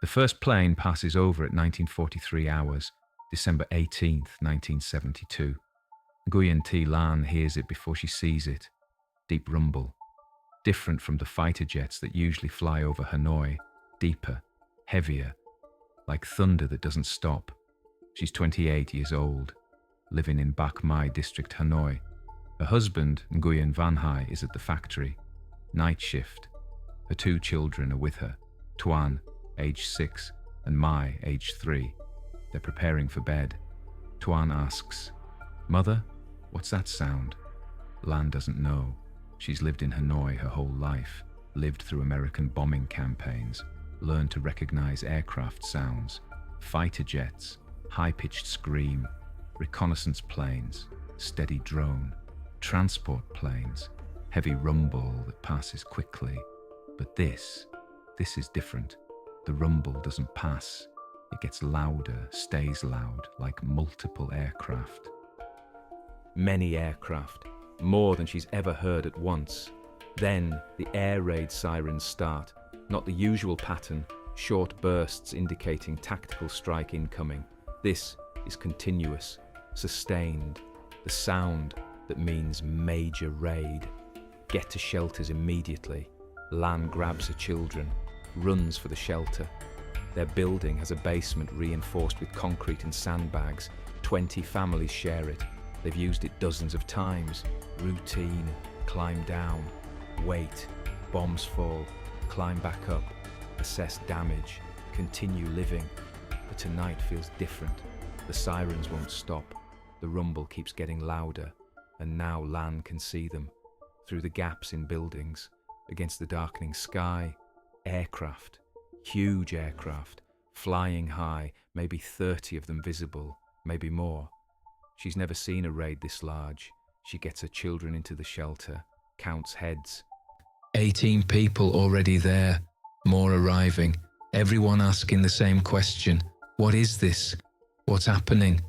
The first plane passes over at 1943 hours, December 18th, 1972. Nguyen Thi Lan hears it before she sees it. Deep rumble. Different from the fighter jets that usually fly over Hanoi. Deeper, heavier, like thunder that doesn't stop. She's 28 years old, living in Bach Mai district, Hanoi. Her husband, Nguyen Van Hai, is at the factory. Night shift. Her 2 children are with her, Tuan, age 6, and Mai, age 3. They're preparing for bed. Tuan asks, "Mother, what's that sound?" Lan doesn't know. She's lived in Hanoi her whole life, lived through American bombing campaigns, learned to recognize aircraft sounds, fighter jets, high-pitched scream, reconnaissance planes, steady drone, transport planes, heavy rumble that passes quickly. But this is different. The rumble doesn't pass. It gets louder, stays loud, like multiple aircraft. Many aircraft, more than she's ever heard at once. Then the air raid sirens start, not the usual pattern, short bursts indicating tactical strike incoming. This is continuous, sustained, the sound that means major raid. Get to shelters immediately. Lan grabs her children, runs for the shelter. Their building has a basement reinforced with concrete and sandbags. 20 families share it. They've used it dozens of times. Routine, climb down, wait, bombs fall, climb back up, assess damage, continue living. But tonight feels different. The sirens won't stop. The rumble keeps getting louder, and now Lan can see them. Through the gaps in buildings, against the darkening sky, aircraft, huge aircraft, flying high, maybe 30 of them visible, maybe more. She's never seen a raid this large. She gets her children into the shelter, counts heads. 18 people already there, more arriving, everyone asking the same question. What is this? What's happening?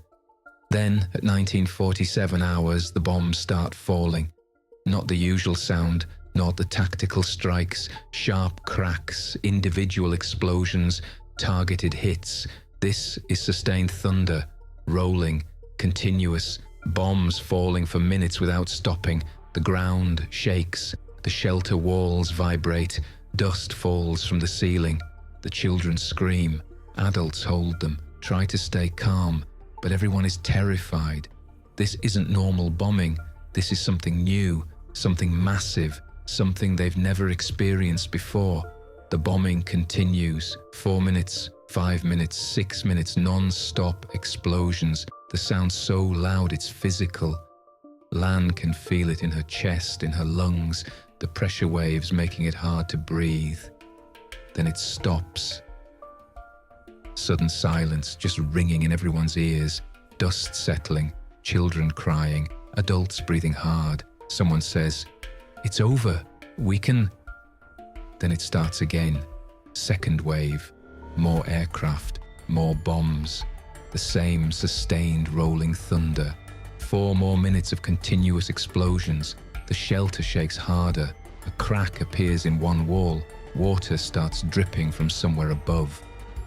Then, at 1947 hours, the bombs start falling. Not the usual sound, not the tactical strikes, sharp cracks, individual explosions, targeted hits. This is sustained thunder, rolling, continuous, bombs falling for minutes without stopping. The ground shakes, the shelter walls vibrate, dust falls from the ceiling. The children scream, adults hold them, try to stay calm, but everyone is terrified. This isn't normal bombing. This is something new, something massive, something they've never experienced before. The bombing continues. 4 minutes, 5 minutes, 6 minutes, non-stop explosions. The sound so loud it's physical. Lan can feel it in her chest, in her lungs, the pressure waves making it hard to breathe. Then it stops. Sudden silence, just ringing in everyone's ears. Dust settling, children crying, adults breathing hard. Someone says, "It's over, we can..." Then it starts again. Second wave, more aircraft, more bombs. The same sustained rolling thunder. 4 more minutes of continuous explosions. The shelter shakes harder. A crack appears in one wall. Water starts dripping from somewhere above.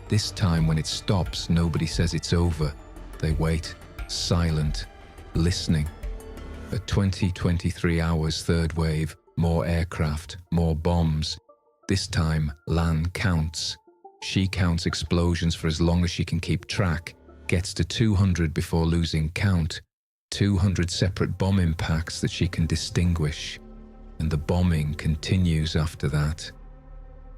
This time when it stops, nobody says it's over. They wait, silent, listening. At 23 hours, third wave, more aircraft, more bombs. This time, Lan counts. She counts explosions for as long as she can keep track, gets to 200 before losing count. 200 separate bomb impacts that she can distinguish. And the bombing continues after that.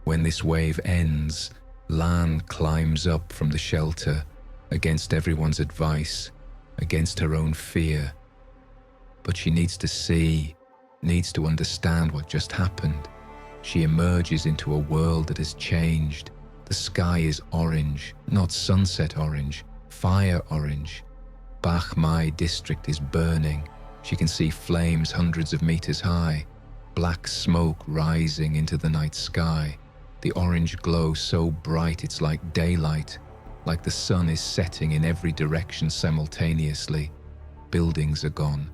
When this wave ends, Lan climbs up from the shelter, against everyone's advice, against her own fear. But she needs to see, needs to understand what just happened. She emerges into a world that has changed. The sky is orange, not sunset orange, fire orange. Bach Mai district is burning. She can see flames hundreds of meters high, black smoke rising into the night sky. The orange glow so bright it's like daylight, like the sun is setting in every direction simultaneously. Buildings are gone.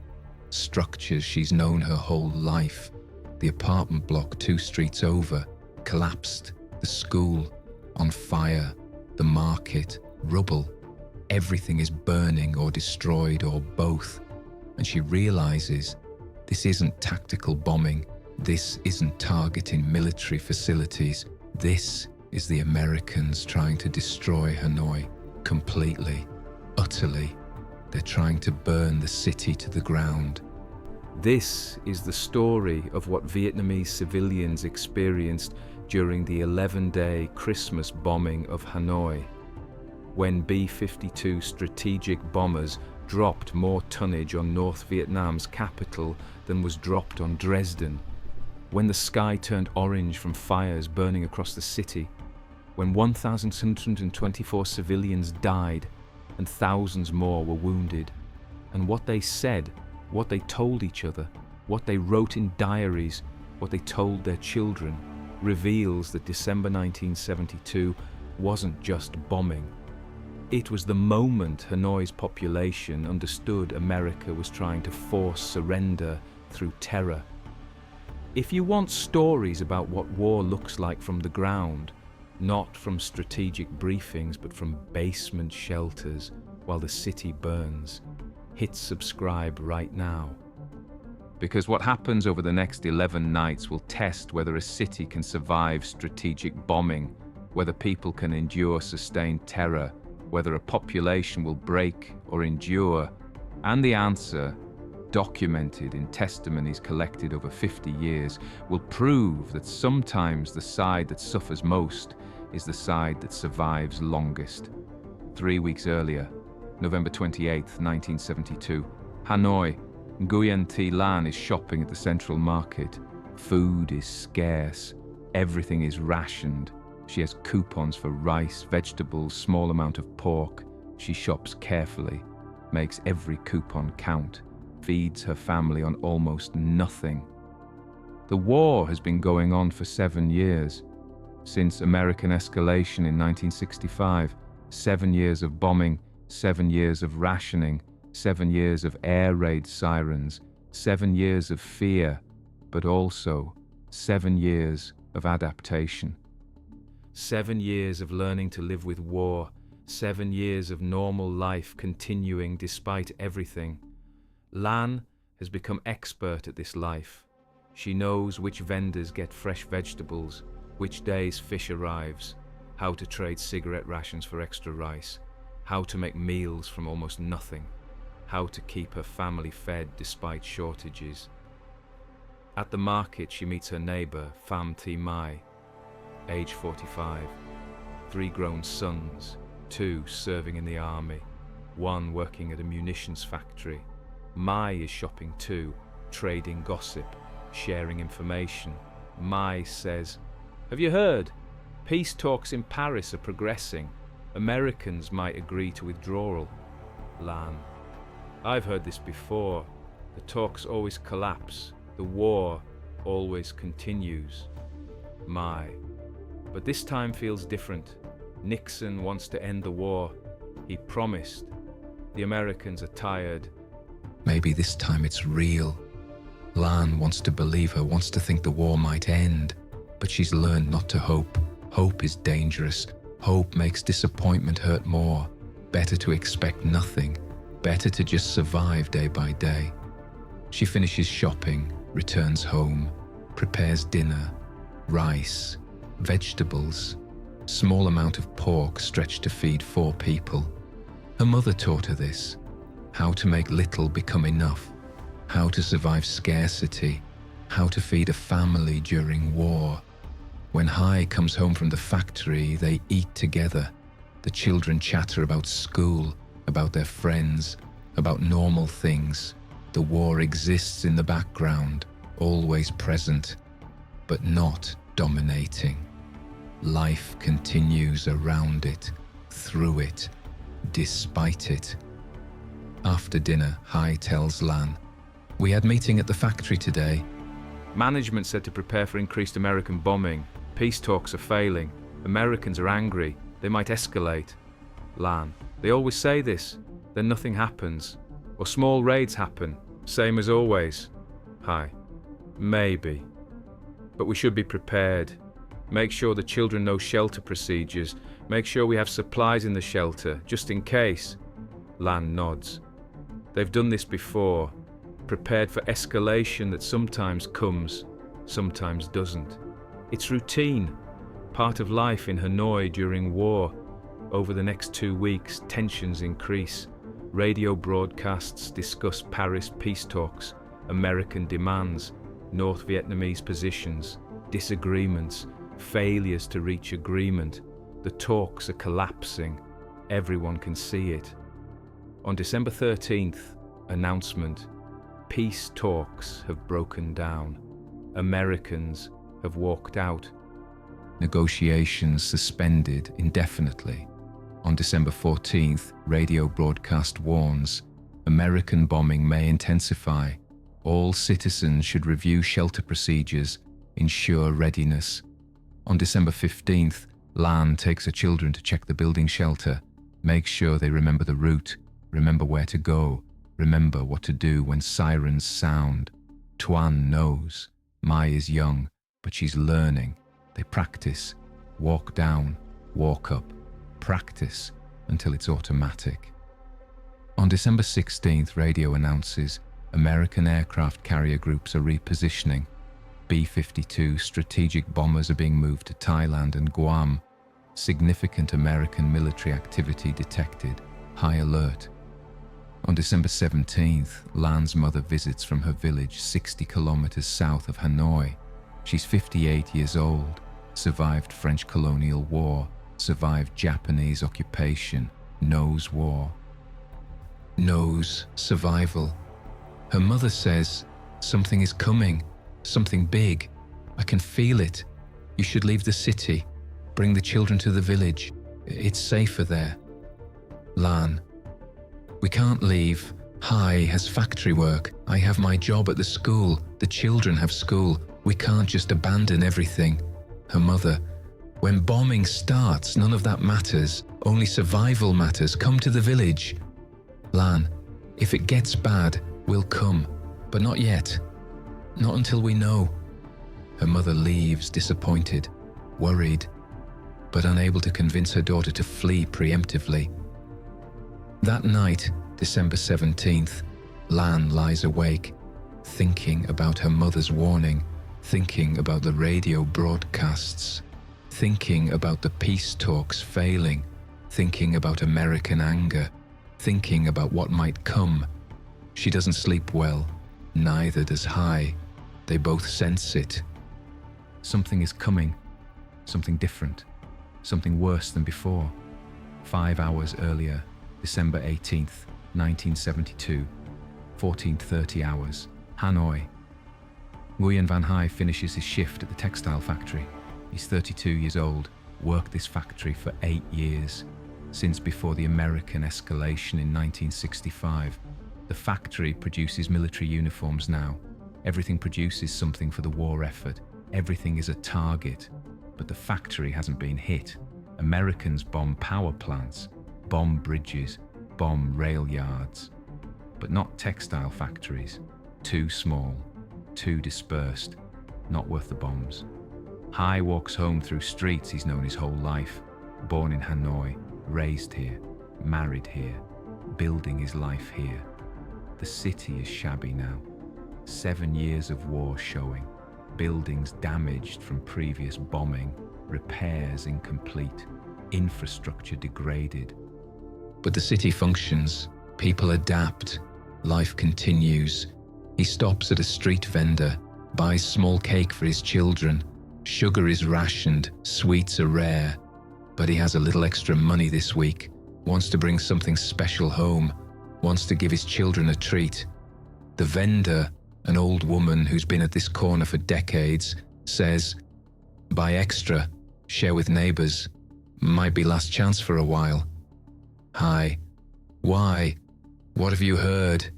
Structures she's known her whole life. The apartment block 2 streets over, collapsed. The school, on fire, the market, rubble. Everything is burning or destroyed or both. And she realizes this isn't tactical bombing. This isn't targeting military facilities. This is the Americans trying to destroy Hanoi completely, utterly. They're trying to burn the city to the ground. This is the story of what Vietnamese civilians experienced during the 11-day Christmas bombing of Hanoi, when B-52 strategic bombers dropped more tonnage on North Vietnam's capital than was dropped on Dresden, when the sky turned orange from fires burning across the city, when 1,624 civilians died and thousands more were wounded, and what they said, what they told each other, what they wrote in diaries, what they told their children, reveals that December 1972 wasn't just bombing. It was the moment Hanoi's population understood America was trying to force surrender through terror. If you want stories about what war looks like from the ground, not from strategic briefings but from basement shelters while the city burns, hit subscribe right now. Because what happens over the next 11 nights will test whether a city can survive strategic bombing, whether people can endure sustained terror, whether a population will break or endure, and the answer, documented in testimonies collected over 50 years, will prove that sometimes the side that suffers most is the side that survives longest. 3 weeks earlier, November 28, 1972, Hanoi, Nguyen Thi Lan is shopping at the Central Market. Food is scarce. Everything is rationed. She has coupons for rice, vegetables, small amount of pork. She shops carefully, makes every coupon count, feeds her family on almost nothing. The war has been going on for 7 years. Since American escalation in 1965, 7 years of bombing, 7 years of rationing, 7 years of air raid sirens, 7 years of fear, but also 7 years of adaptation. 7 years of learning to live with war, 7 years of normal life continuing despite everything. Lan has become expert at this life. She knows which vendors get fresh vegetables, which days fish arrives, how to trade cigarette rations for extra rice, how to make meals from almost nothing, how to keep her family fed despite shortages. At the market, she meets her neighbor, Bach Mai, age 45, 3 grown sons, 2 serving in the army, 1 working at a munitions factory. Mai is shopping too, trading gossip, sharing information. Mai says, "Have you heard? Peace talks in Paris are progressing. Americans might agree to withdrawal." Lan: "I've heard this before. The talks always collapse. The war always continues." Mai: "But this time feels different. Nixon wants to end the war. He promised. The Americans are tired." Maybe this time it's real. Lan wants to believe her, wants to think the war might end, but she's learned not to hope. Hope is dangerous. Hope makes disappointment hurt more. Better to expect nothing. Better to just survive day by day. She finishes shopping, returns home, prepares dinner, rice, vegetables, small amount of pork stretched to feed 4 people. Her mother taught her this, how to make little become enough, how to survive scarcity, how to feed a family during war. When Hai comes home from the factory, they eat together. The children chatter about school, about their friends, about normal things. The war exists in the background, always present, but not dominating. Life continues around it, through it, despite it. After dinner, Hai tells Lan, "We had meeting at the factory today. Management said to prepare for increased American bombing. Peace talks are failing. Americans are angry. They might escalate." Lan: "They always say this. Then nothing happens. Or small raids happen. Same as always." Hai: "Maybe. But we should be prepared. Make sure the children know shelter procedures. Make sure we have supplies in the shelter, just in case. Lan nods. They've done this before, prepared for escalation that sometimes comes, sometimes doesn't. It's routine, part of life in Hanoi during war. Over the next 2 weeks, tensions increase. Radio broadcasts discuss Paris peace talks, American demands, North Vietnamese positions, disagreements, failures to reach agreement. The talks are collapsing. Everyone can see it. On December 13th, announcement. Peace talks have broken down. Americans have walked out. Negotiations suspended indefinitely. On December 14th, radio broadcast warns, American bombing may intensify. All citizens should review shelter procedures, ensure readiness. On December 15th, Lan takes her children to check the building shelter, make sure they remember the route, remember where to go, remember what to do when sirens sound. Tuan knows. Mai is young, but she's learning. They practice, walk down, walk up, practice until it's automatic. On December 16th, radio announces American aircraft carrier groups are repositioning. B-52 strategic bombers are being moved to Thailand and Guam. Significant American military activity detected. High alert. On December 17th, Lan's mother visits from her village 60 kilometers south of Hanoi. She's 58 years old, survived French colonial war, survived Japanese occupation, knows war. Knows survival. Her mother says, "Something is coming, something big. I can feel it. You should leave the city. Bring the children to the village. It's safer there." Lan: "We can't leave. Hai has factory work. I have my job at the school. The children have school. We can't just abandon everything." Her mother: "When bombing starts, none of that matters. Only survival matters. Come to the village." Lan: "If it gets bad, we'll come. But not yet. Not until we know." Her mother leaves, disappointed, worried, but unable to convince her daughter to flee preemptively. That night, December 17th, Lan lies awake, thinking about her mother's warning, thinking about the radio broadcasts, thinking about the peace talks failing, thinking about American anger, thinking about what might come. She doesn't sleep well, neither does Hai. They both sense it. Something is coming, something different, something worse than before. 5 hours earlier, December 18th, 1972, 14:30 hours, Hanoi. Nguyen Van Hai finishes his shift at the textile factory. He's 32 years old, worked this factory for 8 years, since before the American escalation in 1965. The factory produces military uniforms now. Everything produces something for the war effort. Everything is a target, but the factory hasn't been hit. Americans bomb power plants, bomb bridges, bomb rail yards, but not textile factories. Too small, too dispersed, not worth the bombs. Hai walks home through streets he's known his whole life. Born in Hanoi, raised here, married here, building his life here. The city is shabby now. 7 years of war showing. Buildings damaged from previous bombing, repairs incomplete, infrastructure degraded. But the city functions, people adapt, life continues. He stops at a street vendor, buys small cake for his children. Sugar is rationed, sweets are rare. But he has a little extra money this week, wants to bring something special home, wants to give his children a treat. The vendor, an old woman who's been at this corner for decades, says, "Buy extra, share with neighbors. Might be last chance for a while." Hai: "Why? What have you heard?"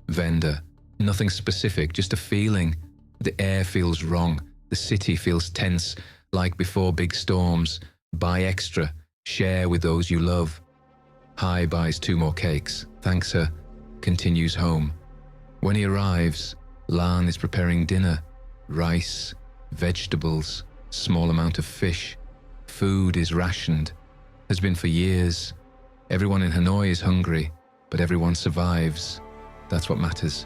Vendor: "Nothing specific, just a feeling. The air feels wrong. The city feels tense, like before big storms. Buy extra, share with those you love." Hai buys 2 more cakes, thanks her, continues home. When he arrives, Lan is preparing dinner. Rice, vegetables, small amount of fish. Food is rationed, has been for years. Everyone in Hanoi is hungry, but everyone survives. That's what matters.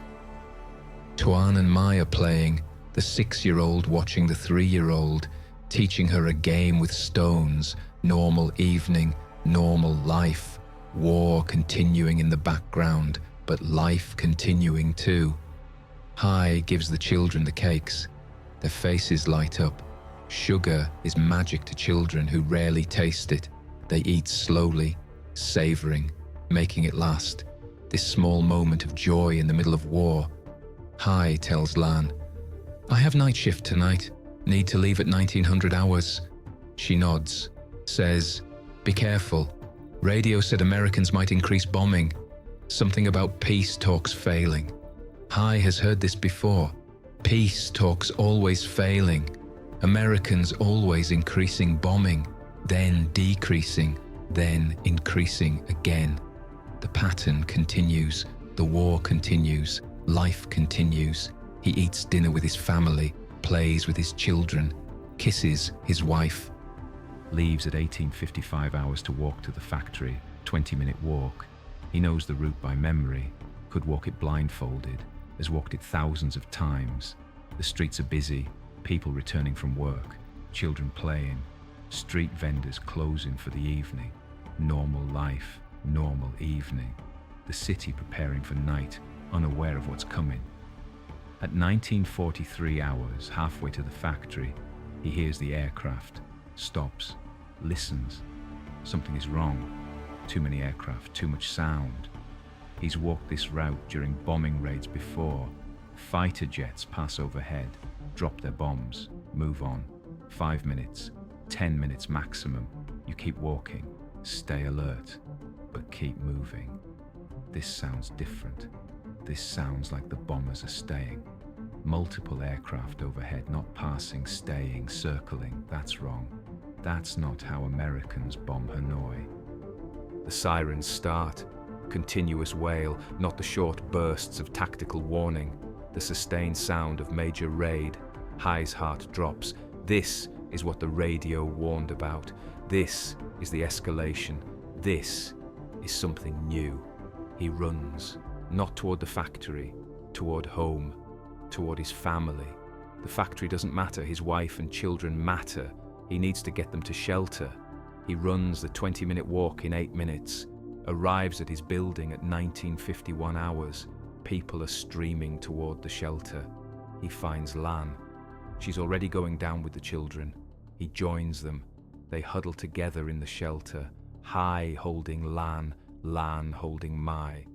Tuan and Mai are playing, the 6-year-old watching the 3-year-old, teaching her a game with stones, normal evening, normal life, war continuing in the background, but life continuing too. Hai gives the children the cakes. Their faces light up. Sugar is magic to children who rarely taste it. They eat slowly, savoring, making it last. This small moment of joy in the middle of war. Hai tells Lan, "I have night shift tonight. Need to leave at 1900 hours. She nods, says, "Be careful. Radio said Americans might increase bombing. Something about peace talks failing." Hai has heard this before. Peace talks always failing. Americans always increasing bombing, then decreasing, then increasing again. The pattern continues. The war continues. Life continues. He eats dinner with his family, plays with his children, kisses his wife. Leaves at 18:55 hours to walk to the factory, 20-minute walk. He knows the route by memory, could walk it blindfolded, has walked it thousands of times. The streets are busy, people returning from work, children playing, street vendors closing for the evening. Normal life, normal evening. The city preparing for night, unaware of what's coming. At 19:43 hours, halfway to the factory, he hears the aircraft, stops, listens. Something is wrong. Too many aircraft, too much sound. He's walked this route during bombing raids before. Fighter jets pass overhead, drop their bombs, move on. 5 minutes, 10 minutes maximum. You keep walking, stay alert, but keep moving. This sounds different. This sounds like the bombers are staying. Multiple aircraft overhead, not passing, staying, circling. That's wrong. That's not how Americans bomb Hanoi. The sirens start. Continuous wail, not the short bursts of tactical warning. The sustained sound of major raid. Hai's heart drops. This is what the radio warned about. This is the escalation. This is something new. He runs, not toward the factory, toward home, toward his family. The factory doesn't matter, his wife and children matter. He needs to get them to shelter. He runs the 20-minute walk in 8 minutes, arrives at his building at 19:51 hours. People are streaming toward the shelter. He finds Lan. She's already going down with the children. He joins them. They huddle together in the shelter, Hai holding Lan, Lan holding Mai.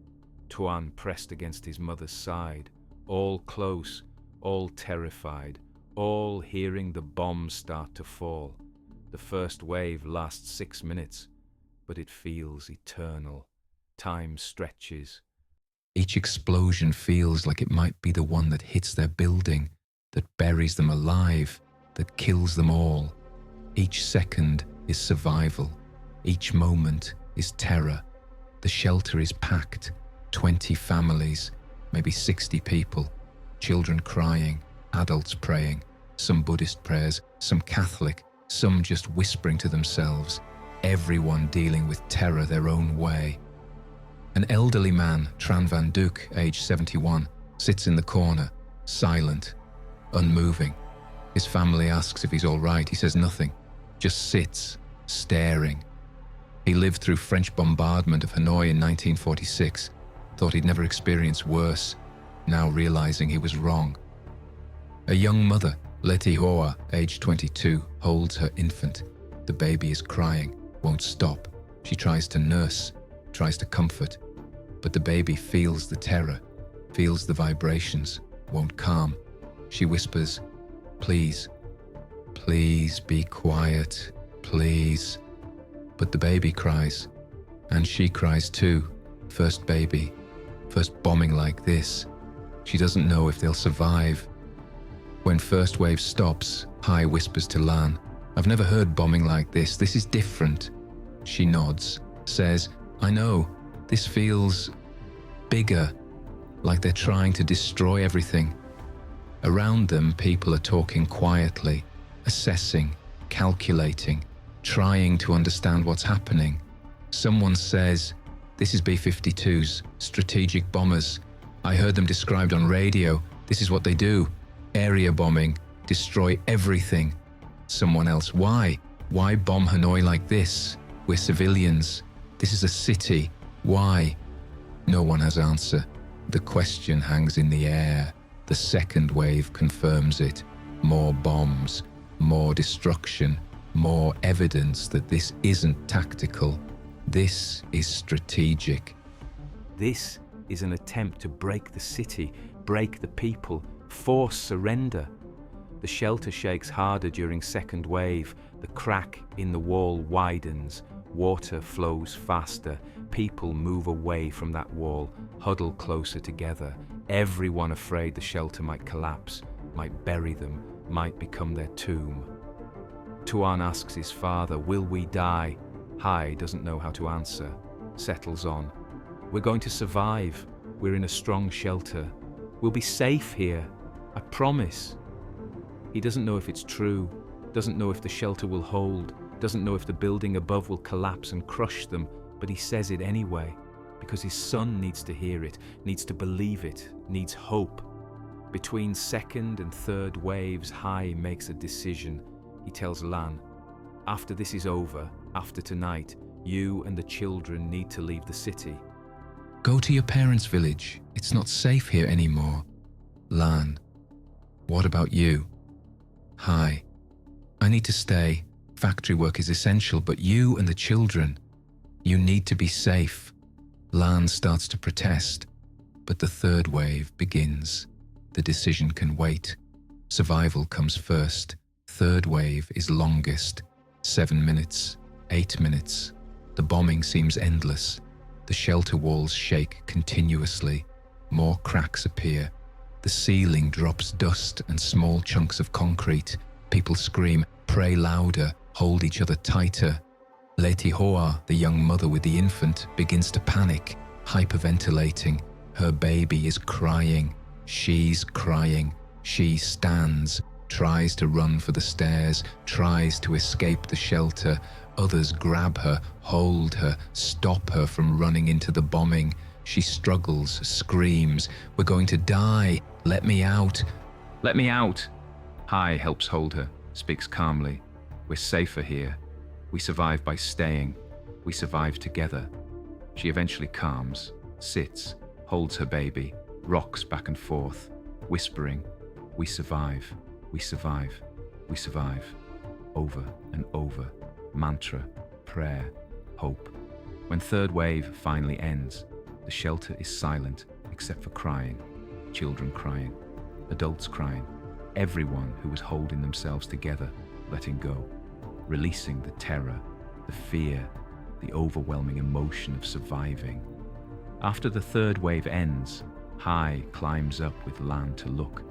Tuan pressed against his mother's side, all close, all terrified, all hearing the bombs start to fall. The first wave lasts 6 minutes, but it feels eternal. Time stretches. Each explosion feels like it might be the one that hits their building, that buries them alive, that kills them all. Each second is survival. Each moment is terror. The shelter is packed. 20 families, maybe 60 people. Children crying, adults praying, some Buddhist prayers, some Catholic, some just whispering to themselves. Everyone dealing with terror their own way. An elderly man, Captain Van Duc, age 71, sits in the corner, silent, unmoving. His family asks if he's all right. He says nothing, just sits, staring. He lived through French bombardment of Hanoi in 1946, thought he'd never experienced worse, now realizing he was wrong. A young mother, Leti Hoa, age 22, holds her infant. The baby is crying, won't stop. She tries to nurse, tries to comfort, but the baby feels the terror, feels the vibrations, won't calm. She whispers, "Please, please be quiet, please." But the baby cries, and she cries too. First baby, first bombing like this. She doesn't know if they'll survive. When first wave stops, Hai whispers to Lan, "I've never heard bombing like this. This is different." She nods, says, "I know, this feels bigger, like they're trying to destroy everything." Around them, people are talking quietly, assessing, calculating, trying to understand what's happening. Someone says, "This is B-52s, strategic bombers. I heard them described on radio. This is what they do. Area bombing, destroy everything." Someone else, "Why? Why bomb Hanoi like this? We're civilians. This is a city. Why?" No one has answer. The question hangs in the air. The second wave confirms it. More bombs, more destruction, more evidence that this isn't tactical. This is strategic. This is an attempt to break the city, break the people, force surrender. The shelter shakes harder during second wave. The crack in the wall widens. Water flows faster. People move away from that wall, huddle closer together. Everyone afraid the shelter might collapse, might bury them, might become their tomb. Tuan asks his father, "Will we die?" Hai doesn't know how to answer, settles on. "We're going to survive. We're in a strong shelter. We'll be safe here. I promise." He doesn't know if it's true, doesn't know if the shelter will hold, doesn't know if the building above will collapse and crush them, but he says it anyway, because his son needs to hear it, needs to believe it, needs hope. Between second and third waves, Hai makes a decision. He tells Lan, "After this is over, after tonight, you and the children need to leave the city." "Go to your parents' village. It's not safe here anymore." Lan, "What about you?" Hai, "I need to stay. Factory work is essential, but you and the children, you need to be safe." Lan starts to protest, but the third wave begins. The decision can wait. Survival comes first. Third wave is longest. 7 minutes, 8 minutes. The bombing seems endless. The shelter walls shake continuously. More cracks appear. The ceiling drops dust and small chunks of concrete. People scream, pray louder, hold each other tighter. Leti Hoa, the young mother with the infant, begins to panic, hyperventilating. Her baby is crying. She's crying. She stands, tries to run for the stairs, tries to escape the shelter. Others grab her, hold her, stop her from running into the bombing. She struggles, screams, "We're going to die. Let me out. "Let me out!" Hai helps hold her, speaks calmly. "We're safer here. We survive by staying. We survive together." She eventually calms, sits, holds her baby, rocks back and forth, whispering, "We survive. We survive. We survive." Over and over. Mantra, prayer, hope. When third wave finally ends, the shelter is silent except for crying. Children crying. Adults crying. Everyone who was holding themselves together, letting go. Releasing the terror, the fear, the overwhelming emotion of surviving. After the third wave ends, Hai climbs up with Lan to look.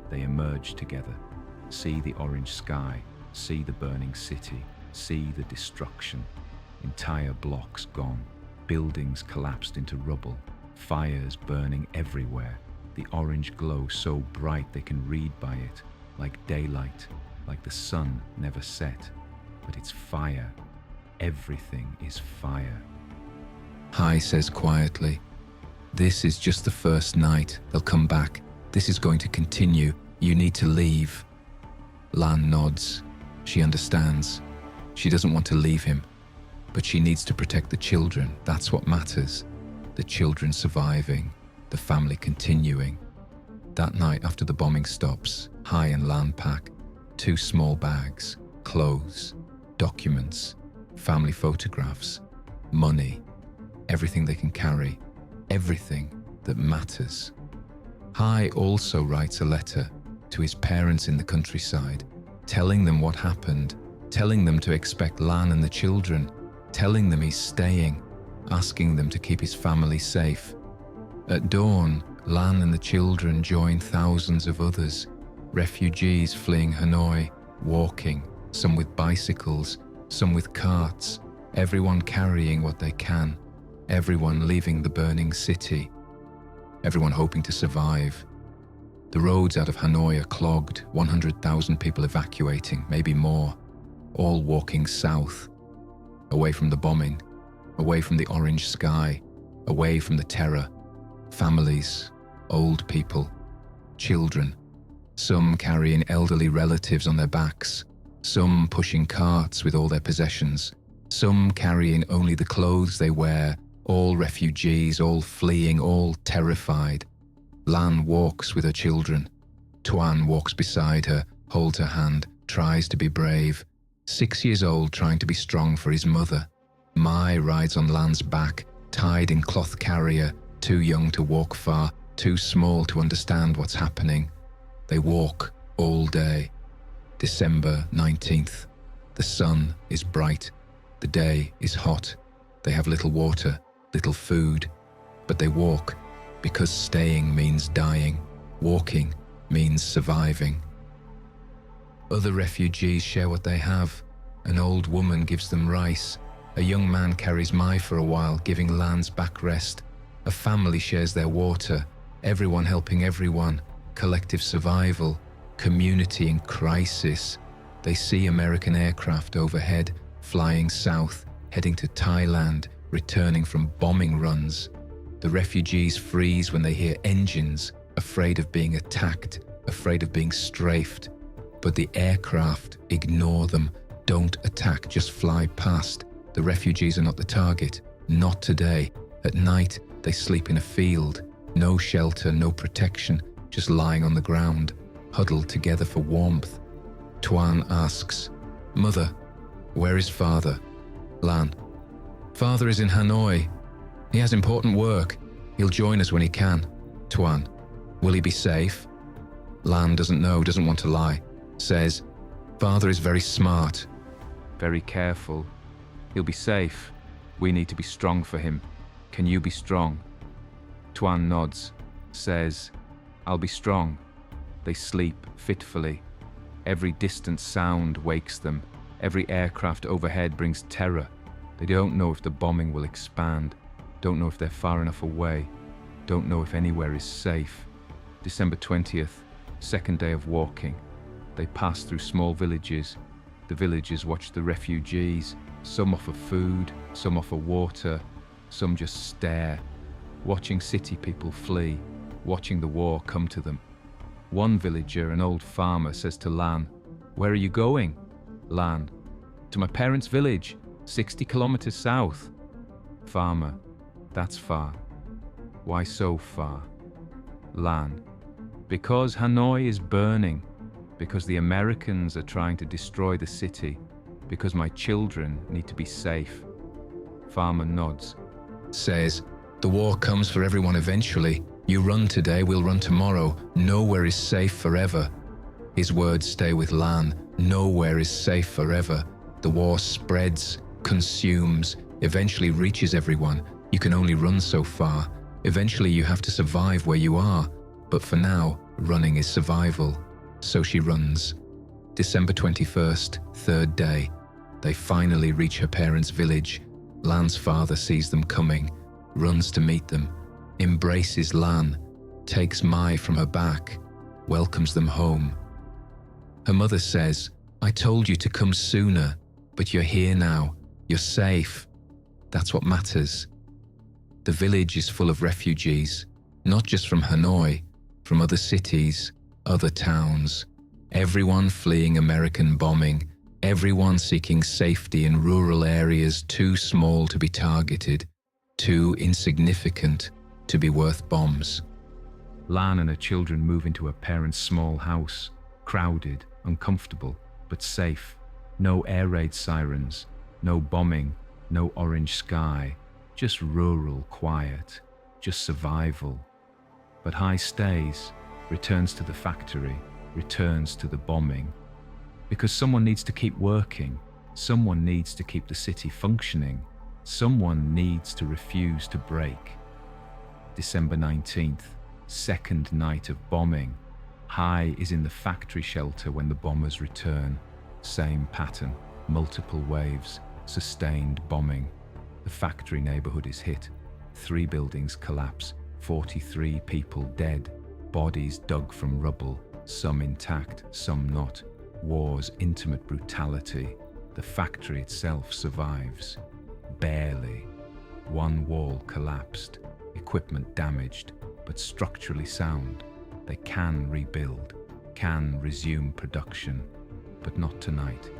They emerge together. See the orange sky, see the burning city, see the destruction. Entire blocks gone, buildings collapsed into rubble, fires burning everywhere. The orange glow so bright they can read by it, like daylight, like the sun never set. But it's fire. Everything is fire. Hai says quietly, "This is just the first night. They'll come back. This is going to continue. You need to leave." Lan nods. She understands. She doesn't want to leave him, but she needs to protect the children. That's what matters. The children surviving, the family continuing. That night after the bombing stops, Hai and Lan pack 2 small bags, clothes, documents, family photographs, money, everything they can carry, everything that matters. Hai also writes a letter to his parents in the countryside, telling them what happened, telling them to expect Lan and the children, telling them he's staying, asking them to keep his family safe. At dawn, Lan and the children join thousands of others, refugees fleeing Hanoi, walking, some with bicycles, some with carts, everyone carrying what they can, everyone leaving the burning city, everyone hoping to survive. The roads out of Hanoi are clogged, 100,000 people evacuating, maybe more, all walking south, away from the bombing, away from the orange sky, away from the terror. Families, old people, children, some carrying elderly relatives on their backs, some pushing carts with all their possessions, some carrying only the clothes they wear, all refugees, all fleeing, all terrified. Lan walks with her children. Tuan walks beside her, holds her hand, tries to be brave. 6 years old, trying to be strong for his mother. Mai rides on Lan's back, tied in cloth carrier, too young to walk far, too small to understand what's happening. They walk all day. December 19th. The sun is bright. The day is hot. They have little water, little food, but they walk because staying means dying. Walking means surviving. Other refugees share what they have. An old woman gives them rice. A young man carries Mai for a while, giving Lan's backrest. A family shares their water. Everyone helping everyone. Collective survival. Community in crisis. They see American aircraft overhead, flying south, heading to Thailand, returning from bombing runs. The refugees freeze when they hear engines, afraid of being attacked, afraid of being strafed. But the aircraft ignore them, don't attack, just fly past. The refugees are not the target, not today. At night, they sleep in a field. No shelter, no protection, just lying on the ground, huddled together for warmth. Tuan asks, "Mother, where is father?" Lan, "Father is in Hanoi. He has important work. He'll join us when he can." Tuan, "Will he be safe?" Lan doesn't know, doesn't want to lie. Says, "Father is very smart." Very careful. He'll be safe. We need to be strong for him. Can you be strong? Tuan nods, says, "I'll be strong." They sleep fitfully. Every distant sound wakes them. Every aircraft overhead brings terror. They don't know if the bombing will expand. Don't know if they're far enough away. Don't know if anywhere is safe. December 20th, second day of walking. They pass through small villages. The villagers watch the refugees. Some offer food, some offer water, some just stare, watching city people flee, watching the war come to them. One villager, an old farmer, says to Lan, "Where are you going?" Lan, "To my parents' village, 60 kilometers south." Farmer, "That's far. Why so far?" Lan, "Because Hanoi is burning, because the Americans are trying to destroy the city, because my children need to be safe." Farmer nods. Says, "The war comes for everyone eventually. You run today, we'll run tomorrow. Nowhere is safe forever." His words stay with Lan. Nowhere is safe forever. The war spreads, consumes, eventually reaches everyone. You can only run so far. Eventually you have to survive where you are. But for now, running is survival. So she runs. December 21st, third day. They finally reach her parents' village. Lan's father sees them coming, runs to meet them, embraces Lan, takes Mai from her back, welcomes them home. Her mother says, "I told you to come sooner, but you're here now. You're safe. That's what matters." The village is full of refugees, not just from Hanoi, from other cities, other towns. Everyone fleeing American bombing, everyone seeking safety in rural areas too small to be targeted, too insignificant to be worth bombs. Lan and her children move into her parents' small house, crowded, uncomfortable, but safe. No air raid sirens, no bombing, no orange sky, just rural quiet, just survival. But Hai stays, returns to the factory, returns to the bombing. Because someone needs to keep working, someone needs to keep the city functioning, someone needs to refuse to break. December 19th, second night of bombing. Hai is in the factory shelter when the bombers return. Same pattern, multiple waves, sustained bombing. The factory neighborhood is hit. 3 buildings collapse, 43 people dead. bodies dug from rubble, some intact, some not. War's intimate brutality. The factory itself survives. Barely. One wall collapsed, equipment damaged, but structurally sound. They can rebuild, can resume production, but not tonight.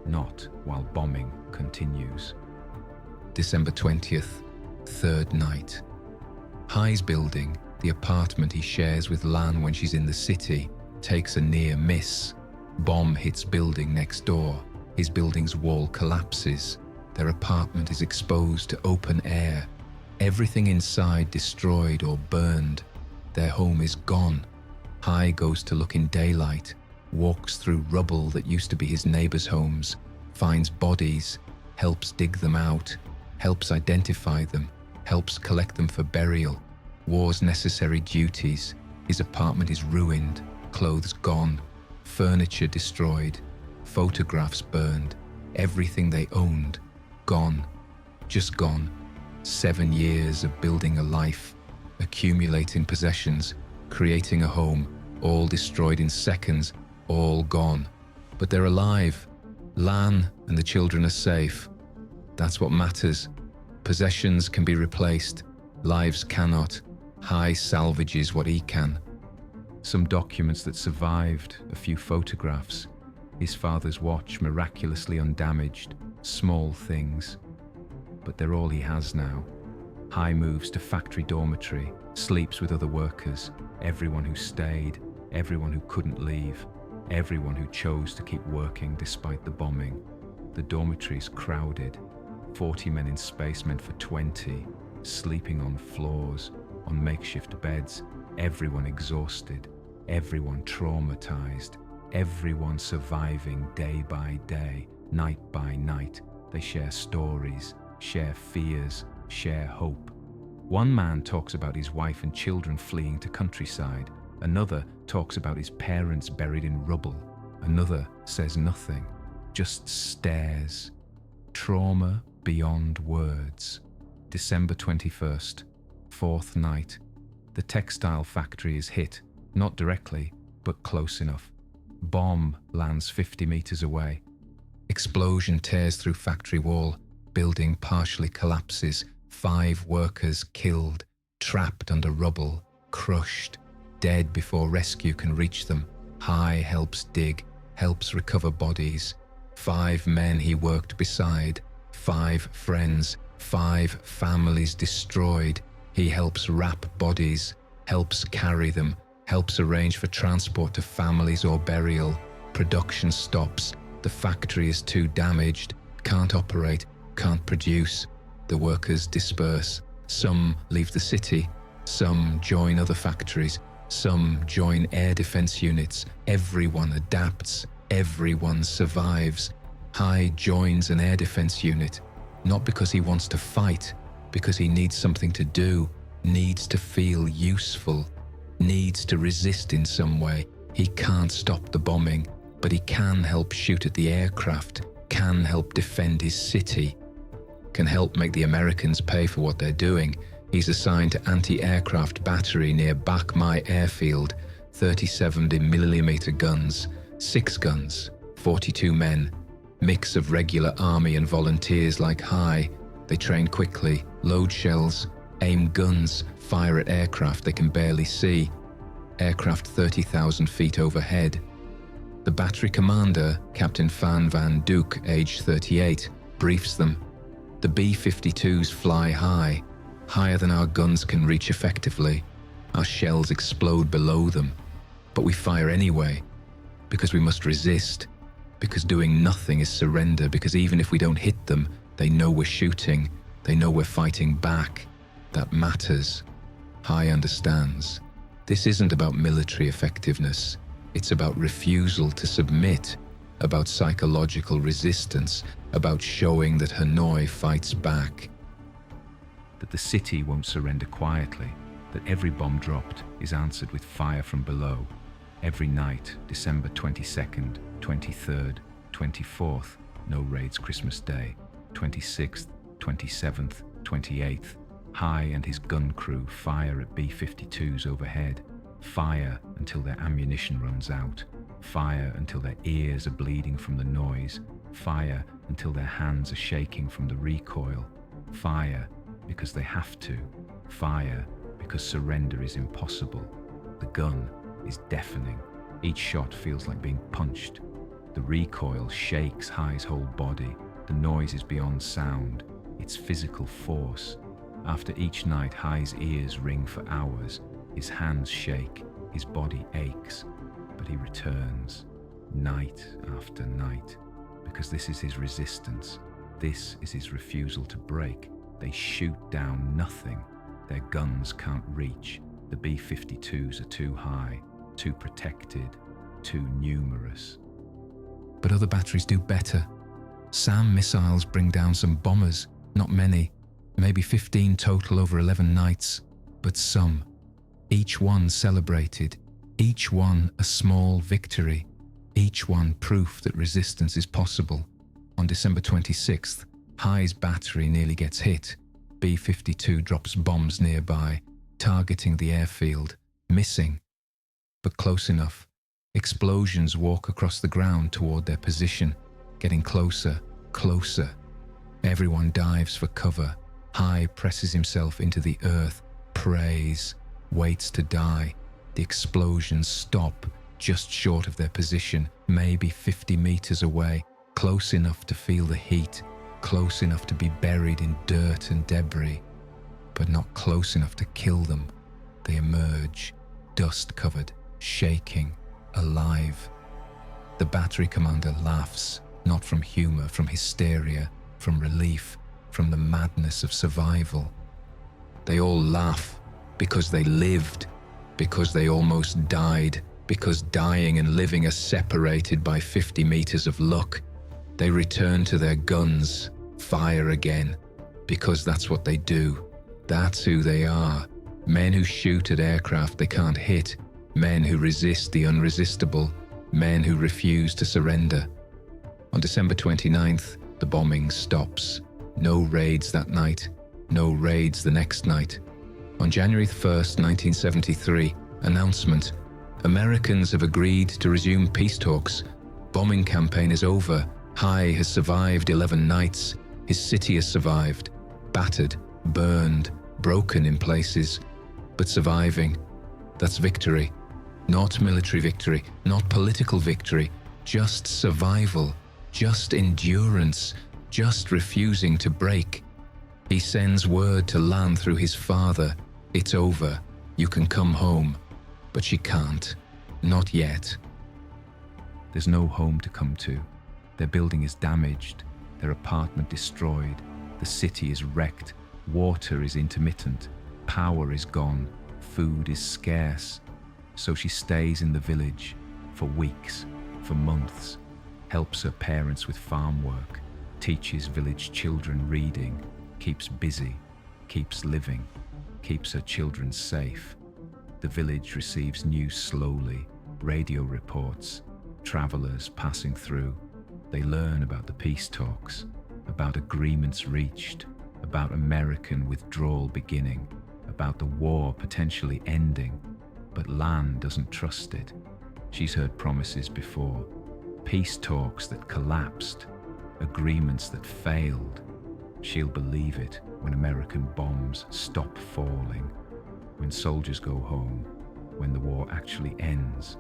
Not while bombing continues. December 20th, third night. Hai's building, the apartment he shares with Lan when she's in the city, takes a near miss. Bomb hits building next door. His building's wall collapses. Their apartment is exposed to open air. Everything inside destroyed or burned. Their home is gone. Hai goes to look in daylight, walks through rubble that used to be his neighbors' homes, finds bodies, helps dig them out, helps identify them, helps collect them for burial. War's necessary duties. His apartment is ruined, clothes gone, furniture destroyed, photographs burned, everything they owned, gone, just gone. 7 years of building a life, accumulating possessions, creating a home, all destroyed in seconds, all gone. But they're alive. Lan and the children are safe. That's what matters. Possessions can be replaced, lives cannot. Hai salvages what he can. Some documents that survived, a few photographs. His father's watch miraculously undamaged, small things. But they're all he has now. Hai moves to factory dormitory, sleeps with other workers, everyone who stayed, everyone who couldn't leave, everyone who chose to keep working despite the bombing. The dormitory's crowded, 40 men in space meant for 20, sleeping on floors, on makeshift beds, everyone exhausted, everyone traumatized, everyone surviving day by day, night by night. They share stories, share fears, share hope. One man talks about his wife and children fleeing to countryside. Another talks about his parents buried in rubble. Another says nothing, just stares. Trauma beyond words. December 21st, fourth night. The textile factory is hit, not directly, but close enough. Bomb lands 50 meters away. Explosion tears through factory wall. Building partially collapses. 5 workers killed, trapped under rubble, crushed, dead before rescue can reach them. Hai helps dig, helps recover bodies. 5 men he worked beside, 5 friends, 5 families destroyed. He helps wrap bodies, helps carry them, helps arrange for transport to families or burial. Production stops. The factory is too damaged, can't operate, can't produce. The workers disperse. Some leave the city, some join other factories, some join air defense units. Everyone adapts, everyone survives. Hai joins an air defense unit, not because he wants to fight, because he needs something to do, needs to feel useful, needs to resist in some way. He can't stop the bombing, but he can help shoot at the aircraft, can help defend his city, can help make the Americans pay for what they're doing. He's assigned to anti-aircraft battery near Bach Mai airfield, 37mm guns, 6 guns, 42 men, mix of regular army and volunteers like Hai. They train quickly, load shells, aim guns, fire at aircraft they can barely see, aircraft 30,000 feet overhead. The battery commander, Captain Phan Van Duc, age 38, briefs them. The B-52s fly high, higher than our guns can reach effectively. Our shells explode below them, but we fire anyway, because we must resist, because doing nothing is surrender, because even if we don't hit them, they know we're shooting, they know we're fighting back. That matters. Hai understands. This isn't about military effectiveness. It's about refusal to submit, about psychological resistance, about showing that Hanoi fights back. That the city won't surrender quietly, that every bomb dropped is answered with fire from below. Every night, December 22nd, 23rd, 24th, no raids Christmas Day, 26th, 27th, 28th, Hai and his gun crew fire at B-52s overhead. Fire until their ammunition runs out. Fire until their ears are bleeding from the noise. Fire until their hands are shaking from the recoil. Fire because they have to. Fire because surrender is impossible. The gun is deafening. Each shot feels like being punched. The recoil shakes Hai's whole body. The noise is beyond sound. It's physical force. After each night, Hai's ears ring for hours. His hands shake. His body aches. But he returns, night after night, because this is his resistance. This is his refusal to break. They shoot down nothing. Their guns can't reach. The B-52s are too high, too protected, too numerous. But other batteries do better. SAM missiles bring down some bombers, not many, maybe 15 total over 11 nights, but some. Each one celebrated, each one a small victory, each one proof that resistance is possible. On December 26th, Hai's battery nearly gets hit. B-52 drops bombs nearby, targeting the airfield, missing, but close enough. Explosions walk across the ground toward their position, getting closer, closer. Everyone dives for cover. Hai presses himself into the earth, prays, waits to die. The explosions stop just short of their position, maybe 50 meters away, close enough to feel the heat, close enough to be buried in dirt and debris, but not close enough to kill them. They emerge, dust-covered, shaking, alive. The battery commander laughs, not from humor, from hysteria, from relief, from the madness of survival. They all laugh because they lived, because they almost died, because dying and living are separated by 50 meters of luck. They return to their guns, fire again, because that's what they do. That's who they are. Men who shoot at aircraft they can't hit, men who resist the unresistible, men who refuse to surrender. On December 29th, the bombing stops. No raids that night, no raids the next night. On January 1st, 1973, announcement: Americans have agreed to resume peace talks. Bombing campaign is over. Hai has survived 11 nights. His city has survived, battered, burned, broken in places, but surviving. That's victory. Not military victory, not political victory, just survival, just endurance, just refusing to break. He sends word to Lan through his father: it's over, you can come home. But she can't, not yet. There's no home to come to. Their building is damaged, their apartment destroyed, the city is wrecked, water is intermittent, power is gone, food is scarce. So she stays in the village for weeks, for months, helps her parents with farm work, teaches village children reading, keeps busy, keeps living, keeps her children safe. The village receives news slowly, radio reports, travelers passing through. They learn about the peace talks, about agreements reached, about American withdrawal beginning, about the war potentially ending. But Lan doesn't trust it. She's heard promises before. Peace talks that collapsed, agreements that failed. She'll believe it when American bombs stop falling, when soldiers go home, when the war actually ends.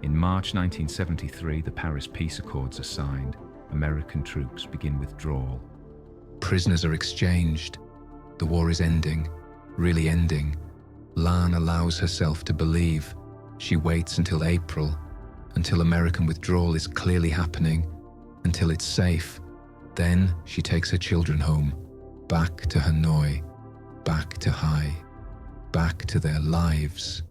In March 1973, the Paris Peace Accords are signed. American troops begin withdrawal. Prisoners are exchanged. The war is ending, really ending. Lan allows herself to believe. She waits until April, until American withdrawal is clearly happening, until it's safe. Then she takes her children home, back to Hanoi, back to Hai, back to their lives.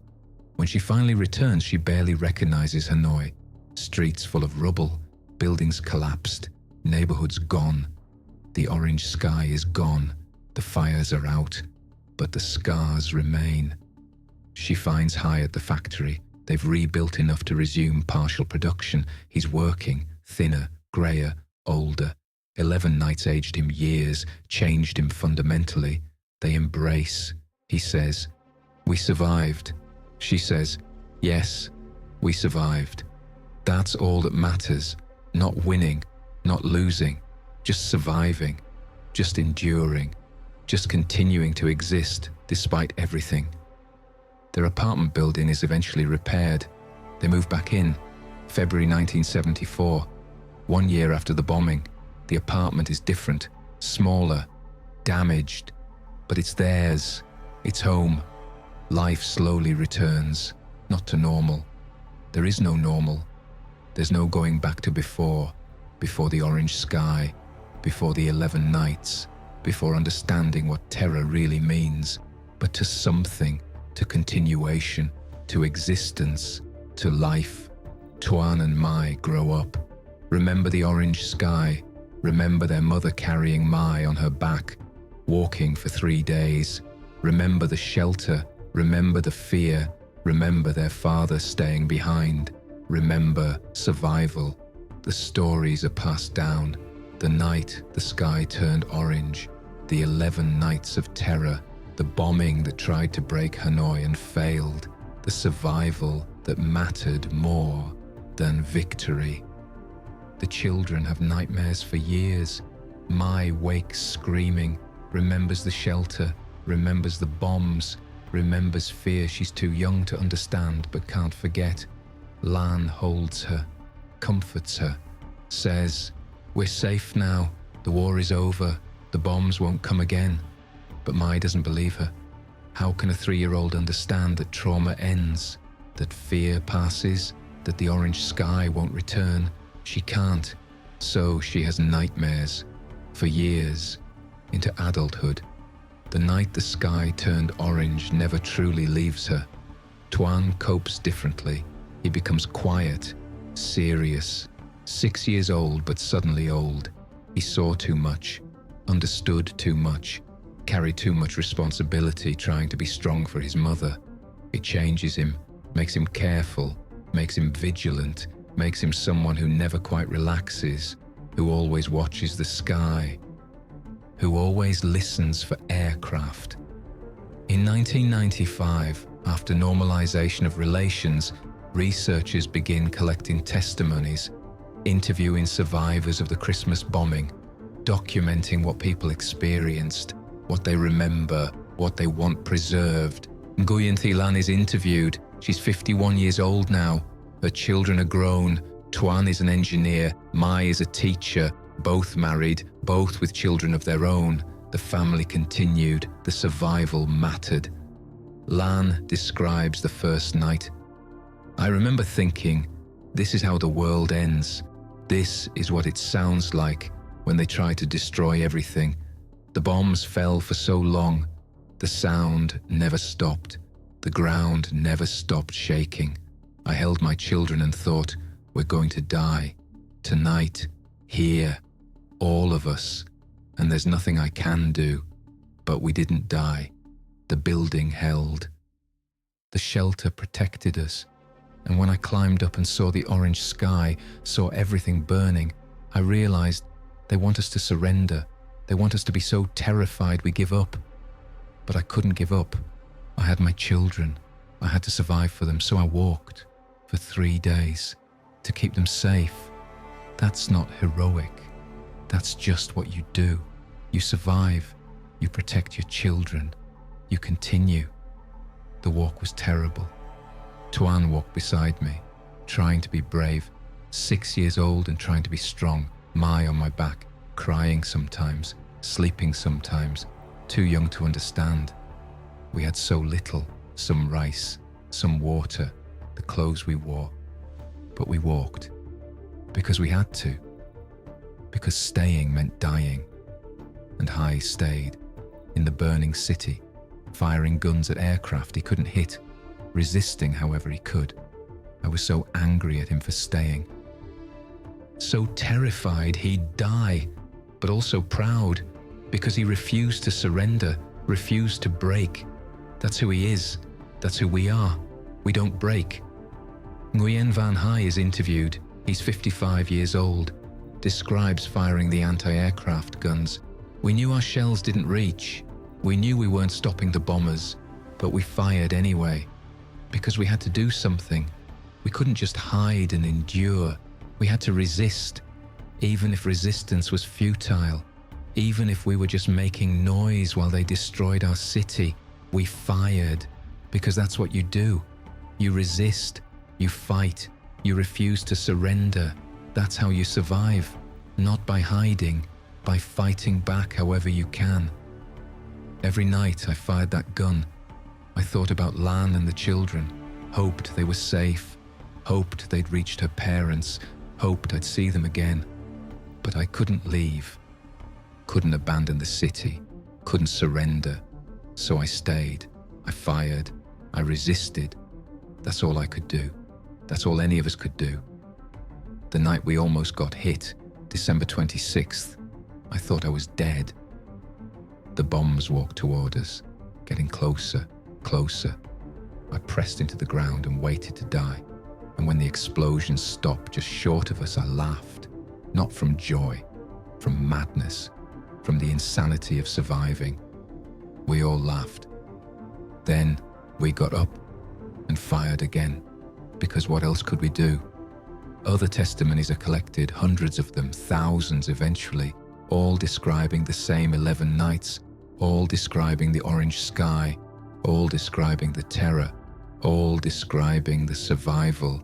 When she finally returns, she barely recognizes Hanoi. Streets full of rubble, buildings collapsed, neighborhoods gone. The orange sky is gone, the fires are out, but the scars remain. She finds Hai at the factory. They've rebuilt enough to resume partial production. He's working, thinner, greyer, older. 11 nights aged him years, changed him fundamentally. They embrace. He says, "We survived." She says, yes, we survived. That's all that matters. Not winning, not losing, just surviving, just enduring, just continuing to exist despite everything. Their apartment building is eventually repaired. They move back in, February 1974. 1 year after the bombing, the apartment is different, smaller, damaged, but it's theirs, it's home. Life slowly returns, not to normal. There is no normal. There's no going back to before the orange sky, before the 11 nights, before understanding what terror really means, but to something, to continuation, to existence, to life. Tuan and Mai grow up. Remember the orange sky. Remember their mother carrying Mai on her back, walking for 3 days. Remember the shelter. Remember the fear. Remember their father staying behind. Remember survival. The stories are passed down. The night the sky turned orange. The 11 nights of terror. The bombing that tried to break Hanoi and failed. The survival that mattered more than victory. The children have nightmares for years. Mai wakes screaming, remembers the shelter, remembers the bombs, remembers fear she's too young to understand but can't forget. Lan holds her, comforts her, says, we're safe now, the war is over, the bombs won't come again. But Mai doesn't believe her. How can a 3-year-old understand that trauma ends, that fear passes, that the orange sky won't return? She can't. So she has nightmares, for years, into adulthood. The night the sky turned orange never truly leaves her. Tuan copes differently. He becomes quiet, serious, 6 years old but suddenly old. He saw too much, understood too much, carried too much responsibility trying to be strong for his mother. It changes him, makes him careful, makes him vigilant, makes him someone who never quite relaxes, who always watches the sky, who always listens for aircraft. In 1995, after normalization of relations, researchers begin collecting testimonies, interviewing survivors of the Christmas bombing, documenting what people experienced, what they remember, what they want preserved. Nguyen Thi Lan is interviewed. She's 51 years old now. Her children are grown. Tuan is an engineer. Mai is a teacher. Both married, both with children of their own. The family continued. The survival mattered. Lan describes the first night. I remember thinking, this is how the world ends. This is what it sounds like when they try to destroy everything. The bombs fell for so long. The sound never stopped. The ground never stopped shaking. I held my children and thought, we're going to die. Tonight, here, all of us. And there's nothing I can do. But we didn't die. The building held. The shelter protected us. And when I climbed up and saw the orange sky, saw everything burning, I realized they want us to surrender. They want us to be so terrified we give up. But I couldn't give up. I had my children. I had to survive for them, so I walked for 3 days to keep them safe. That's not heroic. That's just what you do. You survive. You protect your children. You continue. The walk was terrible. Tuan walked beside me, trying to be brave, 6 years old and trying to be strong. Mai on my back, crying sometimes, sleeping sometimes, too young to understand. We had so little, some rice, some water, the clothes we wore. But we walked, because we had to, because staying meant dying. And Hai stayed, in the burning city, firing guns at aircraft he couldn't hit, resisting however he could. I was so angry at him for staying. So terrified he'd die, but also proud, because he refused to surrender, refused to break. That's who he is. That's who we are. We don't break. Nguyen Van Hai is interviewed. He's 55 years old. Describes firing the anti-aircraft guns. We knew our shells didn't reach. We knew we weren't stopping the bombers, but we fired anyway. because we had to do something. We couldn't just hide and endure. We had to resist, even if resistance was futile. Even if we were just making noise while they destroyed our city, we fired, because that's what you do. You resist, you fight, you refuse to surrender. That's how you survive, not by hiding, by fighting back however you can. Every night I fired that gun. I thought about Lan and the children, hoped they were safe, hoped they'd reached her parents, hoped I'd see them again. But I couldn't leave, couldn't abandon the city, couldn't surrender. So I stayed, I fired, I resisted. That's all I could do. That's all any of us could do. The night we almost got hit, December 26th, I thought I was dead. The bombs walked toward us, getting closer, closer. I pressed into the ground and waited to die. And when the explosions stopped just short of us, I laughed. Not from joy, from madness, from the insanity of surviving. We all laughed. Then we got up and fired again, because what else could we do? Other testimonies are collected, hundreds of them, thousands eventually, all describing the same 11 nights, all describing the orange sky, all describing the terror, all describing the survival.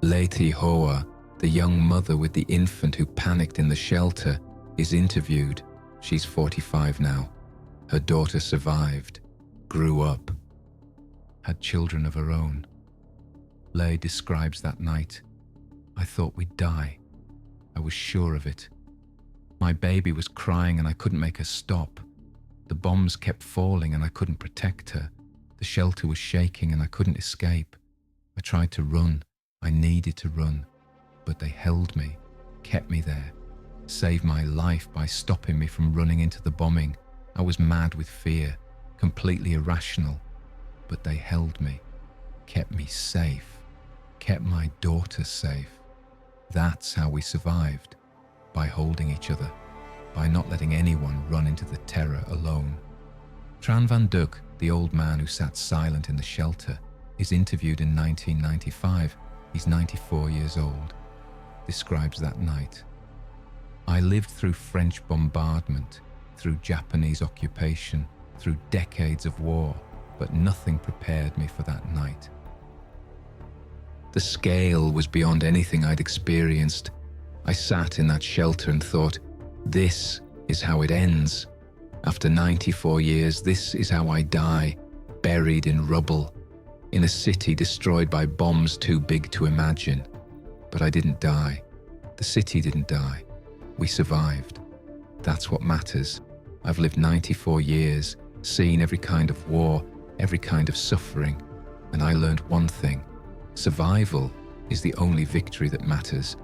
Leti Hoa, the young mother with the infant who panicked in the shelter, is interviewed. She's 45 now. Her daughter survived, grew up, had children of her own. Lei describes that night. I thought we'd die. I was sure of it. My baby was crying and I couldn't make her stop. The bombs kept falling and I couldn't protect her. The shelter was shaking and I couldn't escape. I tried to run. I needed to run. But they held me, kept me there, saved my life by stopping me from running into the bombing. I was mad with fear, completely irrational. But they held me, kept me safe, kept my daughter safe. That's how we survived, by holding each other, by not letting anyone run into the terror alone. Tran Van Duc, the old man who sat silent in the shelter, is interviewed in 1995. He's 94 years old. Describes that night. I lived through French bombardment, through Japanese occupation, through decades of war, but nothing prepared me for that night. The scale was beyond anything I'd experienced. I sat in that shelter and thought, this is how it ends. After 94 years, this is how I die, buried in rubble, in a city destroyed by bombs too big to imagine. But I didn't die. The city didn't die. We survived. That's what matters. I've lived 94 years, seen every kind of war, every kind of suffering, and I learned one thing. Survival is the only victory that matters.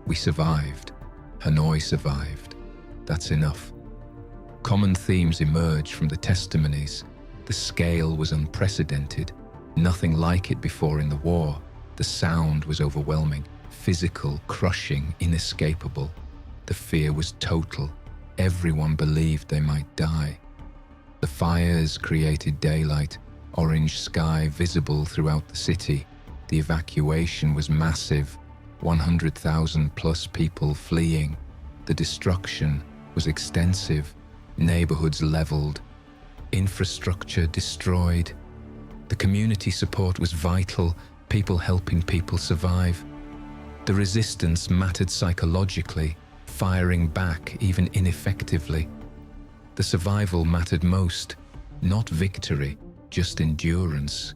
We survived. Hanoi survived. That's enough. Common themes emerged from the testimonies. The scale was unprecedented. Nothing like it before in the war. The sound was overwhelming, physical, crushing, inescapable. The fear was total. Everyone believed they might die. The fires created daylight, orange sky visible throughout the city. The evacuation was massive, 100,000 plus people fleeing. The destruction was extensive, neighborhoods leveled, infrastructure destroyed. The community support was vital, people helping people survive. The resistance mattered psychologically, firing back even ineffectively. The survival mattered most, not victory, just endurance.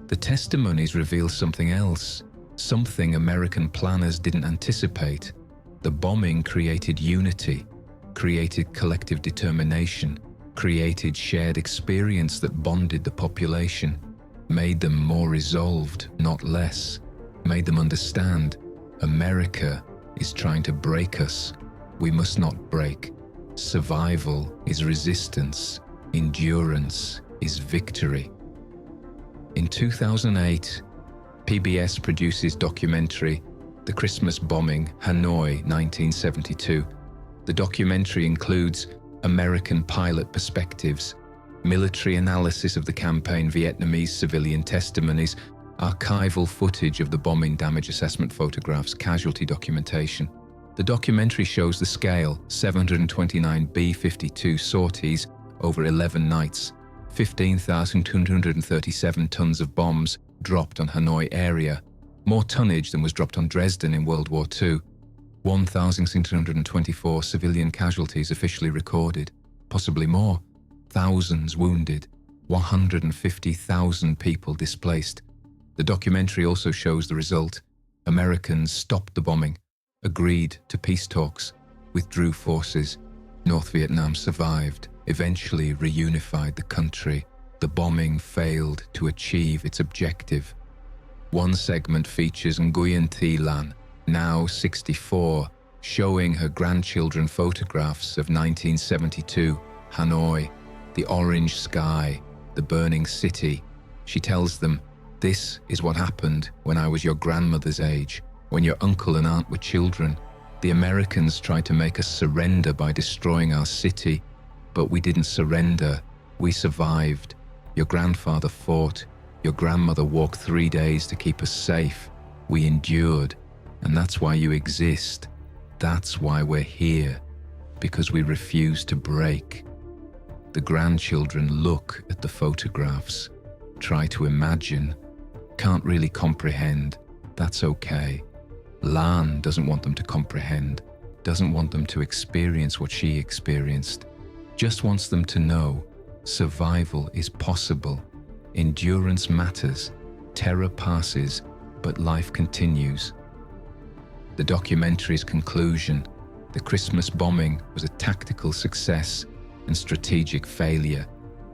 The testimonies reveal something else, something American planners didn't anticipate. The bombing created unity, created collective determination, created shared experience that bonded the population, made them more resolved, not less, made them understand America is trying to break us. We must not break. Survival is resistance. Endurance is victory. In 2008, PBS produces documentary The Christmas Bombing, Hanoi, 1972. The documentary includes American pilot perspectives, military analysis of the campaign, Vietnamese civilian testimonies, archival footage of the bombing damage assessment photographs, casualty documentation. The documentary shows the scale: 729 B-52 sorties over 11 nights, 15,237 tons of bombs dropped on Hanoi area, more tonnage than was dropped on Dresden in World War II, 1,624 civilian casualties officially recorded, possibly more, thousands wounded, 150,000 people displaced. The documentary also shows the result. Americans stopped the bombing, agreed to peace talks, withdrew forces. North Vietnam survived, eventually reunified the country. The bombing failed to achieve its objective. One segment features Nguyen Thi Lan, now 64, showing her grandchildren photographs of 1972, Hanoi, the orange sky, the burning city. She tells them, "This is what happened when I was your grandmother's age, when your uncle and aunt were children. The Americans tried to make us surrender by destroying our city, but we didn't surrender. We survived. Your grandfather fought. Your grandmother walked 3 days to keep us safe. We endured. And that's why you exist. That's why we're here. Because we refuse to break." The grandchildren look at the photographs, try to imagine, can't really comprehend. That's okay. Lan doesn't want them to comprehend, doesn't want them to experience what she experienced, just wants them to know survival is possible, endurance matters, terror passes, but life continues. The documentary's conclusion: the Christmas bombing was a tactical success and strategic failure.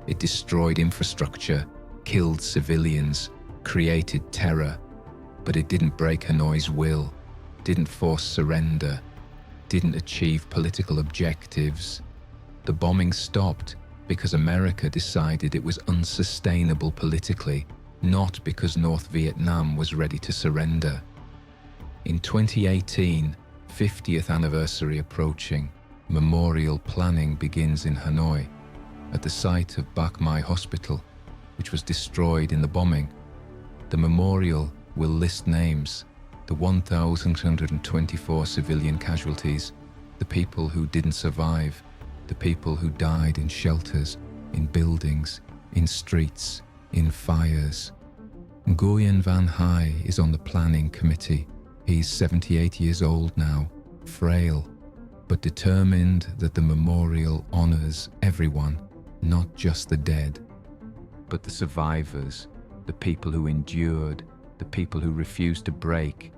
It destroyed infrastructure, killed civilians, created terror, but it didn't break Hanoi's will, didn't force surrender, didn't achieve political objectives. The bombing stopped because America decided it was unsustainable politically, not because North Vietnam was ready to surrender. In 2018, 50th anniversary approaching, memorial planning begins in Hanoi, at the site of Bach Mai Hospital, which was destroyed in the bombing. The memorial will list names, the 1,124 civilian casualties, the people who didn't survive, the people who died in shelters, in buildings, in streets, in fires. Nguyen Van Hai is on the planning committee. He's 78 years old now, frail, but determined that the memorial honors everyone, not just the dead. But the survivors, the people who endured, the people who refused to break.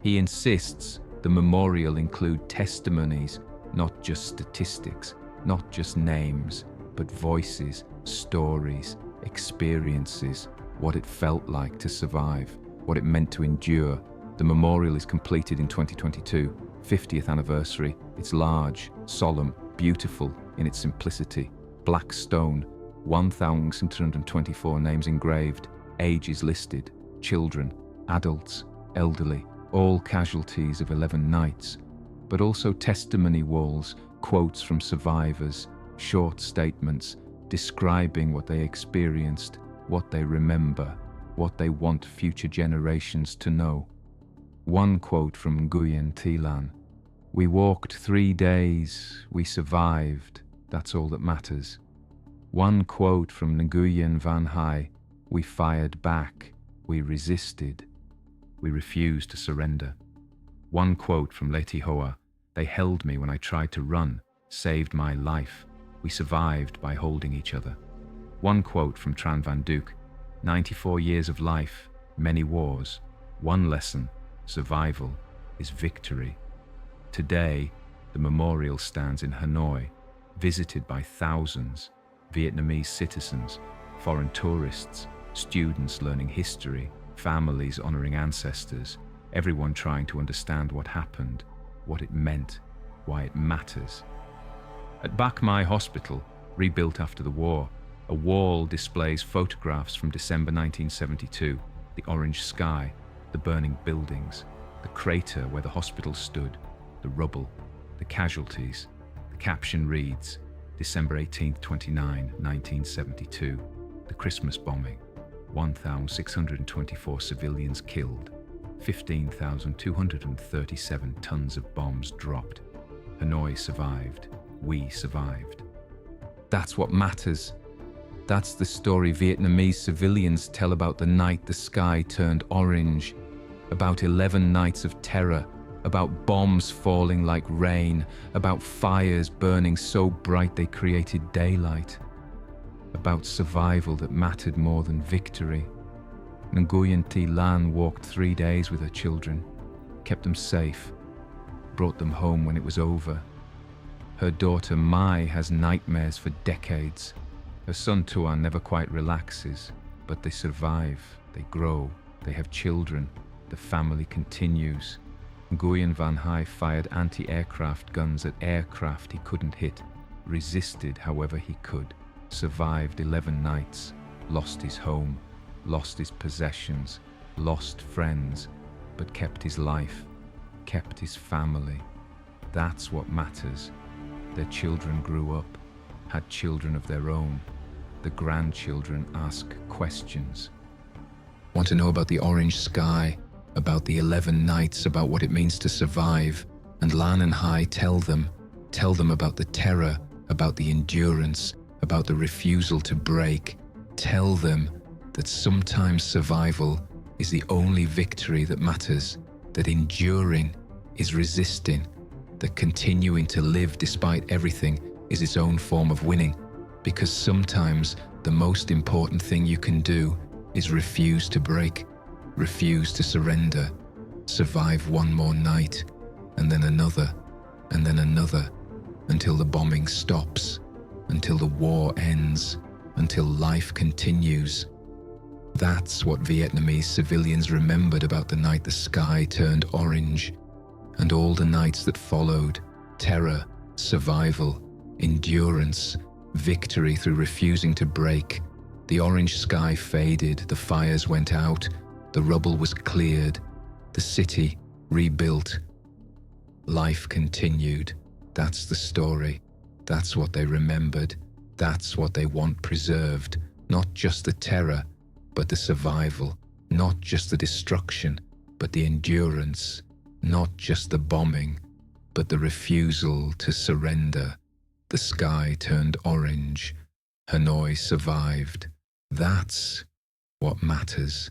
He insists the memorial include testimonies, not just statistics, not just names, but voices, stories, experiences, what it felt like to survive, what it meant to endure. The memorial is completed in 2022, 50th anniversary. It's large, solemn, beautiful in its simplicity. Black stone, 1,624 names engraved, ages listed, children, adults, elderly, all casualties of 11 nights, but also testimony walls, quotes from survivors, short statements describing what they experienced, what they remember, what they want future generations to know. One quote from Nguyen Thi Lan: "We walked 3 days, we survived, that's all that matters." One quote from Nguyen Van Hai: "We fired back, we resisted, we refused to surrender." One quote from Leti Hoa: "They held me when I tried to run, saved my life, we survived by holding each other." One quote from Tuan Van Duc: 94 years of life, many wars, one lesson, survival is victory. Today, the memorial stands in Hanoi, visited by thousands, Vietnamese citizens, foreign tourists, students learning history, families honoring ancestors, everyone trying to understand what happened, what it meant, why it matters. At Bach Mai Hospital, rebuilt after the war, a wall displays photographs from December 1972, the orange sky, the burning buildings, the crater where the hospital stood, the rubble, the casualties. The caption reads, December 18th, 29, 1972. The Christmas bombing. 1,624 civilians killed. 15,237 tons of bombs dropped. Hanoi survived. We survived. That's what matters. That's the story Vietnamese civilians tell about the night the sky turned orange, about 11 nights of terror, about bombs falling like rain, about fires burning so bright they created daylight, about survival that mattered more than victory. Nguyen Thi Lan walked 3 days with her children, kept them safe, brought them home when it was over. Her daughter Mai has nightmares for decades. Her son Tuan never quite relaxes, but they survive, they grow, they have children, the family continues. Nguyen Van Hai fired anti-aircraft guns at aircraft he couldn't hit, resisted however he could, survived 11 nights, lost his home, lost his possessions, lost friends, but kept his life, kept his family. That's what matters. Their children grew up, had children of their own. The grandchildren ask questions. Want to know about the orange sky, about the 11 nights, about what it means to survive? And Lan and Hai tell them about the terror, about the endurance, about the refusal to break. Tell them that sometimes survival is the only victory that matters, that enduring is resisting, that continuing to live despite everything is its own form of winning, because sometimes the most important thing you can do is refuse to break, refuse to surrender, survive one more night, and then another, until the bombing stops, until the war ends, until life continues. That's what Vietnamese civilians remembered about the night the sky turned orange, and all the nights that followed: terror, survival, endurance, victory through refusing to break. The orange sky faded, the fires went out, the rubble was cleared, the city rebuilt. Life continued. That's the story. That's what they remembered. That's what they want preserved. Not just the terror, but the survival. Not just the destruction, but the endurance. Not just the bombing, but the refusal to surrender. The sky turned orange. Hanoi survived. That's what matters.